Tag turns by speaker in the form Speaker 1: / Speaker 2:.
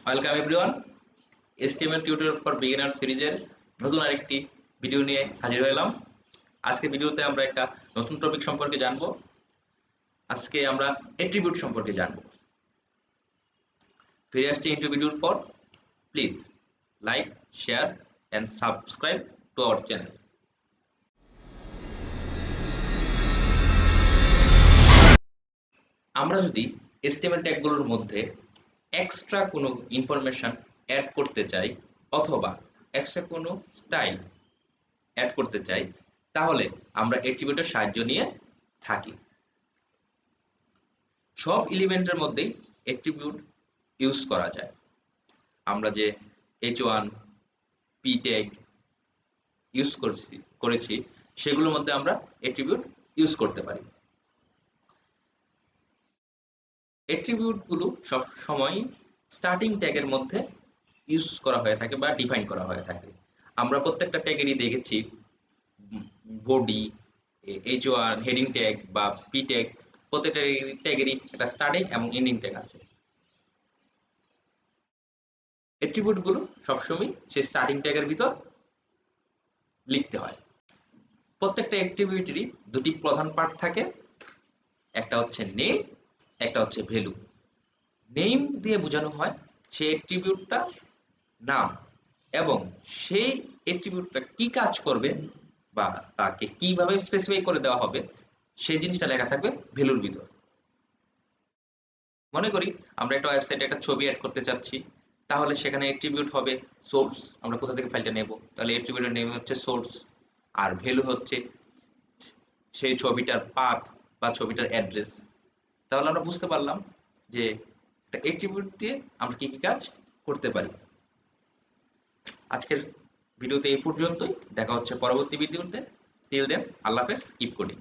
Speaker 1: Welcome everyone. HTML tutorial for beginner সিরিজের নতুন আরেকটি ভিডিও নিয়ে হাজির হলাম। আজকে ভিডিওতে আমরা একটা নতুন টপিক সম্পর্কে জানবো। আজকে আমরা অ্যাট্রিবিউট সম্পর্কে জানবো। ফিরে আসছি ইন্টু ভিডিওর পর। Please like, share and subscribe to our channel. আমরা যদি HTML ট্যাগগুলোর মধ্যে এক্সট্রা কোনো ইনফরমেশন অ্যাড করতে চাই অথবা এক্সট্রা কোনো স্টাইল অ্যাড করতে চাই, তাহলে আমরা অ্যাট্রিবিউটের সাহায্য নিয়ে থাকি। সব এলিমেন্টের মধ্যেই অ্যাট্রিবিউট ইউজ করা যায়। আমরা যে h1 p ট্যাগ ইউজ করেছি সেগুলোর মধ্যে আমরা অ্যাট্রিবিউট ইউজ করতে পারি। অ্যাট্রিবিউটগুলো সব সময় স্টার্টিং ট্যাগের মধ্যে ইউজ করা হয়ে থাকে বা ডিফাইন করা হয়ে থাকে। আমরা প্রত্যেকটা ট্যাগেরই দেখেছি বডি, h1, হেডিং ট্যাগ বা পি ট্যাগ, প্রত্যেকটা ট্যাগেরই একটা স্টার্টিং এবং এন্ডিং ট্যাগ আছে। অ্যাট্রিবিউটগুলো সবসময় সেই স্টার্টিং ট্যাগের ভিতর লিখতে হয়। প্রত্যেকটা অ্যাট্রিবিউটেরই দুটি প্রধান পার্ট থাকে, একটা হচ্ছে নেম, একটা হচ্ছে ভ্যালু। নেম দিয়ে বোঝানো হয় সেই অ্যাট্রিবিউটটা নাম এবং সেই অ্যাট্রিবিউটটা কি কাজ করবে বা তাকে কিভাবে স্পেসিফাই করে দেওয়া হবে সেই জিনিসটা লেখা থাকবে ভ্যালুর ভিতর। মনে করি আমরা একটা ওয়েবসাইটে একটা ছবি অ্যাড করতে চাচ্ছি, তাহলে সেখানে অ্যাট্রিবিউট হবে সোর্স। আমরা কোথা থেকে ফাইলটা নেব, তাহলে অ্যাট্রিবিউটের নেম হচ্ছে সোর্স, আর ভ্যালু হচ্ছে সেই ছবিটার পাথ বা ছবিটার অ্যাড্রেস। তাহলে আমরা বুঝতে পারলাম যে একটা অ্যাট্রিবিউট দিয়ে আমরা কি কি কাজ করতে পারি। আজকের ভিডিওতে এই পর্যন্তই। দেখা হচ্ছে পরবর্তী ভিডিওতে। টিল দেন, আল্লাহ হাফেজ, কিপ কোডিং।